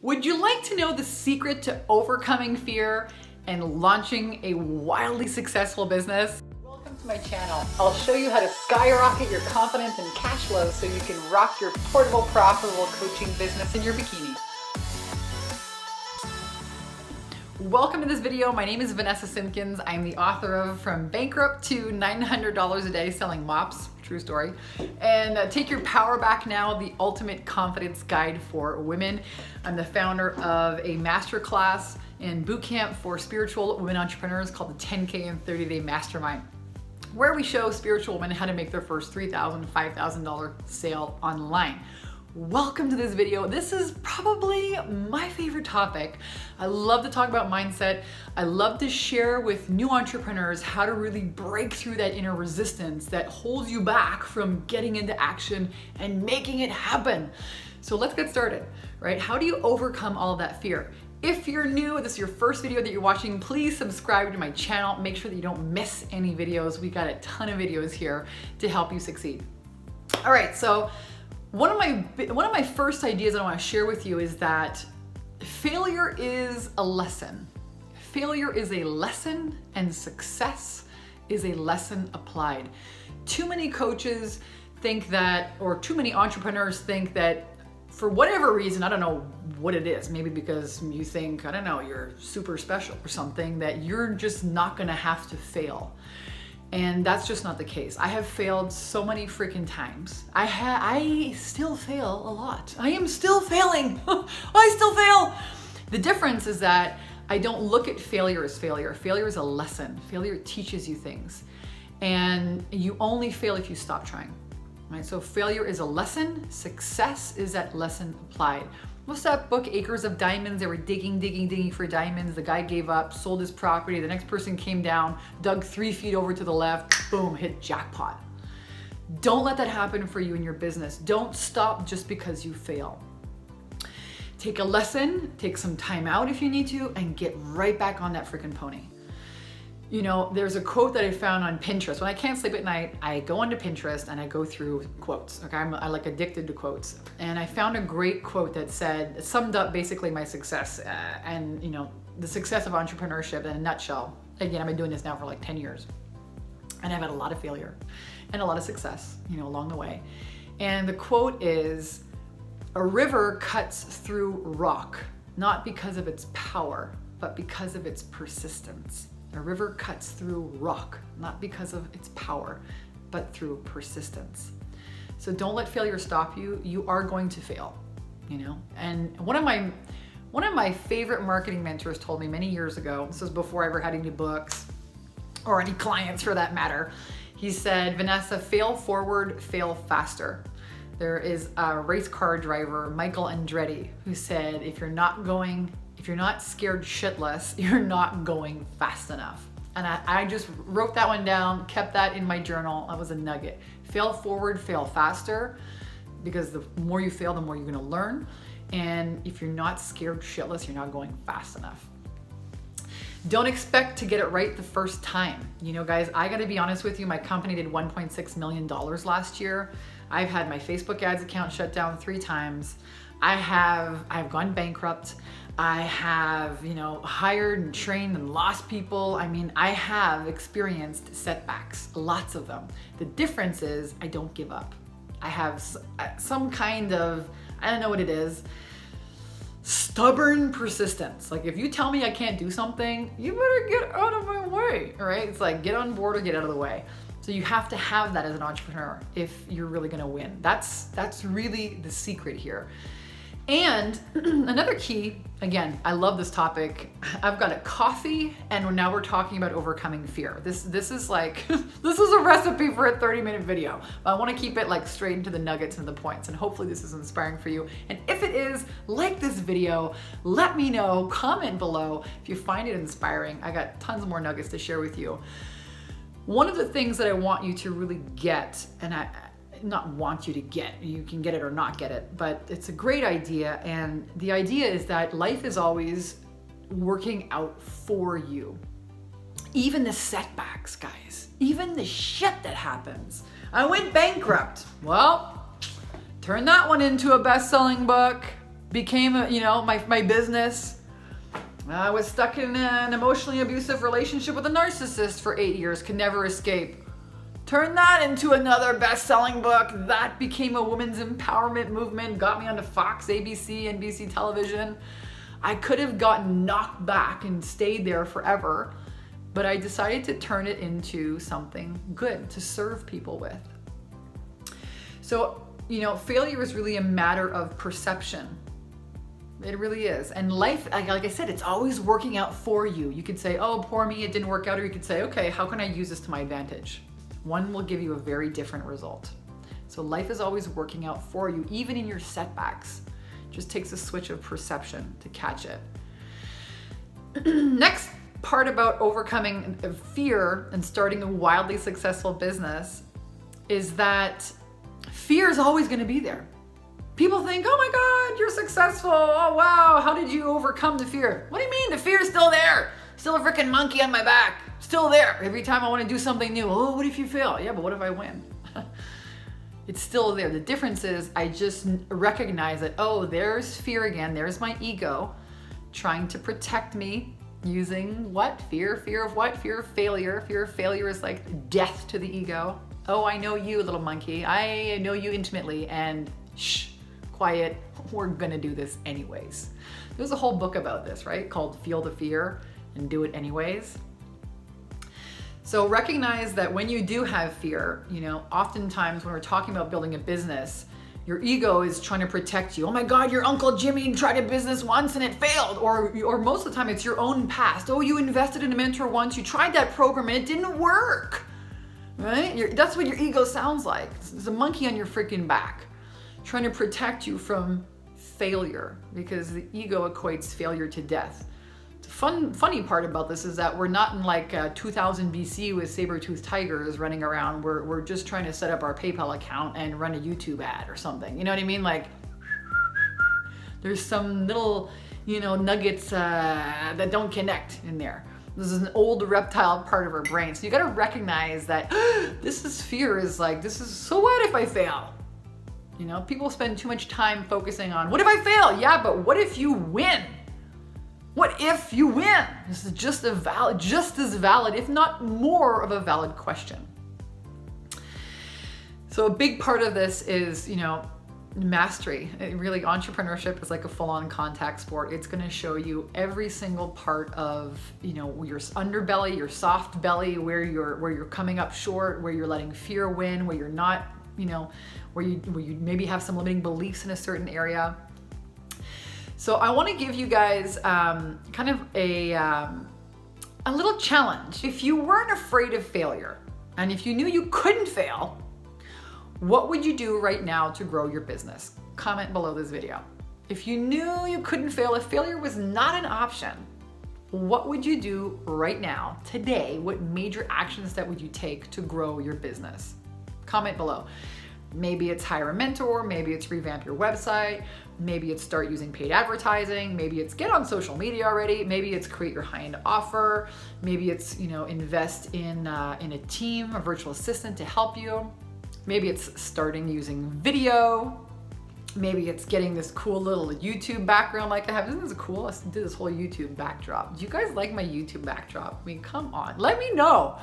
Would you like to know the secret to overcoming fear and launching a wildly successful business? Welcome to my channel. I'll show you how to skyrocket your confidence and cash flow so you can rock your portable, profitable coaching business in your bikini. Welcome to this video. My name is Vanessa Simpkins. I'm the author of From Bankrupt to $900 a Day Selling Mops. True story. And Take Your Power Back Now, the ultimate confidence guide for women. I'm the founder of a masterclass and bootcamp for spiritual women entrepreneurs called the 10K and 30-Day Mastermind, where we show spiritual women how to make their first $3,000, $5,000 sale online. Welcome to this video. This is probably my favorite topic. I love to talk about mindset. I love to share with new entrepreneurs how to really break through that inner resistance that holds you back from getting into action and making it happen. So let's get started, right? How do you overcome all of that fear? If you're new, this is your first video that you're watching, please subscribe to my channel. Make sure that you don't miss any videos. We got a ton of videos here to help you succeed. All right, so one of my first ideas I want to share with you is that failure is a lesson. Failure is a lesson and success is a lesson applied. Too many coaches think that, or too many entrepreneurs think that for whatever reason, I don't know what it is, maybe because you think, I don't know, you're super special or something, that you're just not gonna have to fail. And that's just not the case. I have failed so many freaking times. I still fail a lot. I am still failing. I still fail. The difference is that I don't look at failure as failure. Failure is a lesson. Failure teaches you things. And you only fail if you stop trying. Right? So failure is a lesson. Success is that lesson applied. What's that book, Acres of Diamonds? They were digging for diamonds. The guy gave up, sold his property. The next person came down, dug 3 feet over to the left, boom, hit jackpot. Don't let that happen for you in your business. Don't stop just because you fail. Take a lesson, take some time out if you need to, and get right back on that freaking pony. You know, there's a quote that I found on Pinterest. When I can't sleep at night, I go onto Pinterest and I go through quotes. Okay, I like addicted to quotes. And I found a great quote that summed up basically my success and you know, the success of entrepreneurship in a nutshell. Again, I've been doing this now for like 10 years. And I've had a lot of failure and a lot of success, you know, along the way. And the quote is, "A river cuts through rock, not because of its power, but because of its persistence." A river cuts through rock, not because of its power, but through persistence. So don't let failure stop you. You are going to fail, you know? And one of my favorite marketing mentors told me many years ago, this was before I ever had any books or any clients for that matter. He said, "Vanessa, fail forward, fail faster." There is a race car driver, Michael Andretti, who said, if you're not scared shitless, you're not going fast enough. And I just wrote that one down, kept that in my journal. That was a nugget. Fail forward, fail faster, because the more you fail, the more you're gonna learn. And if you're not scared shitless, you're not going fast enough. Don't expect to get it right the first time. You know, guys, I gotta be honest with you, my company did $1.6 million last year. I've had my Facebook ads account shut down 3 times. I've gone bankrupt. I have, you know, hired and trained and lost people. I mean, I have experienced setbacks, lots of them. The difference is I don't give up. I have some kind of, I don't know what it is, stubborn persistence. Like if you tell me I can't do something, you better get out of my way, all right? It's like get on board or get out of the way. So you have to have that as an entrepreneur if you're really gonna win. That's really the secret here. And another key, again, I love this topic. I've got a coffee and now we're talking about overcoming fear. This is like, this is a recipe for a 30-minute video. But I wanna keep it like straight into the nuggets and the points, and hopefully this is inspiring for you. And if it is, like this video, let me know, comment below if you find it inspiring. I got tons more nuggets to share with you. One of the things that I want you to really get, and I not want you to get, you can get it or not get it, but it's a great idea. And the idea is that life is always working out for you. Even the setbacks, guys, even the shit that happens. I went bankrupt. Well, turn that one into a best-selling book. became, my business. I was stuck in an emotionally abusive relationship with a narcissist for 8 years, could never escape. Turn that into another best-selling book. That became a women's empowerment movement, got me onto Fox, ABC, NBC television. I could have gotten knocked back and stayed there forever, but I decided to turn it into something good to serve people with. So, failure is really a matter of perception. It really is. And life, like I said, it's always working out for you. You could say, oh, poor me, it didn't work out. Or you could say, okay, how can I use this to my advantage? One will give you a very different result. So life is always working out for you, even in your setbacks. It just takes a switch of perception to catch it. Next part about overcoming fear and starting a wildly successful business is that fear is always going to be there. People think, oh my God, you're successful. Oh wow, how did you overcome the fear? What do you mean? The fear is still there. Still a freaking monkey on my back. Still there. Every time I want to do something new, oh, what if you fail? Yeah, but what if I win? It's still there. The difference is I just recognize that, oh, there's fear again. There's my ego trying to protect me using what? Fear. Fear of what? Fear of failure. Fear of failure is like death to the ego. Oh, I know you, little monkey. I know you intimately, and shh, quiet. We're gonna do this anyways. There's a whole book about this, right? Called Feel the Fear and Do It Anyways. So recognize that when you do have fear, oftentimes when we're talking about building a business, your ego is trying to protect you. Oh my God, your Uncle Jimmy tried a business once and it failed. Or most of the time it's your own past. Oh, you invested in a mentor once, you tried that program and it didn't work, right? That's what your ego sounds like. It's a monkey on your freaking back trying to protect you from failure, because the ego equates failure to death. Funny part about this is that we're not in like 2000 BC with saber-toothed tigers running around. We're just trying to set up our PayPal account and run a YouTube ad or something. You know what I mean? Like there's some little, nuggets that don't connect in there. This is an old reptile part of our brain. So you got to recognize that this is fear so what if I fail? People spend too much time focusing on what if I fail? Yeah, but what if you win? What if you win? This is just as valid, if not more of a valid question. So a big part of this is, mastery. Really, entrepreneurship is like a full-on contact sport. It's going to show you every single part of, your underbelly, your soft belly, where you're coming up short, where you're letting fear win, where you're not, where you maybe have some limiting beliefs in a certain area. So I want to give you guys kind of a little challenge. If you weren't afraid of failure, and if you knew you couldn't fail, what would you do right now to grow your business? Comment below this video. If you knew you couldn't fail, if failure was not an option, what would you do right now, today? What major action step would you take to grow your business? Comment below. Maybe it's hire a mentor, maybe it's revamp your website, maybe it's start using paid advertising, maybe it's get on social media already, maybe it's create your high-end offer, maybe it's invest in a team, a virtual assistant to help you, maybe it's starting using video, maybe it's getting this cool little YouTube background like I have. Isn't this cool? I did this whole YouTube backdrop. Do you guys like my YouTube backdrop? I mean, come on, let me know.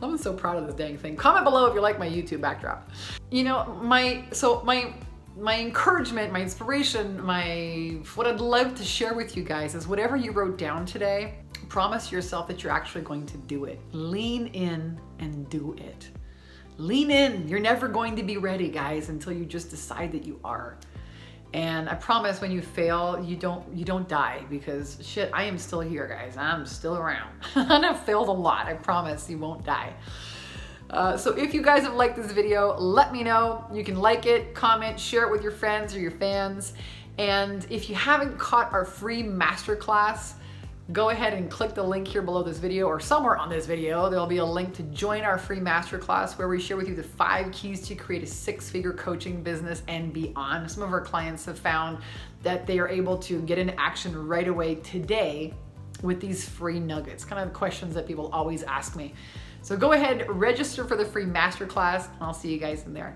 I'm so proud of this dang thing. Comment below if you like my YouTube backdrop. My encouragement, my inspiration, what I'd love to share with you guys is whatever you wrote down today, promise yourself that you're actually going to do it. Lean in and do it. Lean in. You're never going to be ready, guys, until you just decide that you are. And I promise when you fail, you don't die, because shit, I am still here, guys. I'm still around. And I've failed a lot. I promise you won't die. So if you guys have liked this video, let me know. You can like it, comment, share it with your friends or your fans. And if you haven't caught our free masterclass, go ahead and click the link here below this video, or somewhere on this video. There'll be a link to join our free masterclass where we share with you the 5 keys to create a 6-figure coaching business and beyond. Some of our clients have found that they are able to get into action right away today with these free nuggets, kind of the questions that people always ask me. So go ahead, register for the free masterclass, and I'll see you guys in there.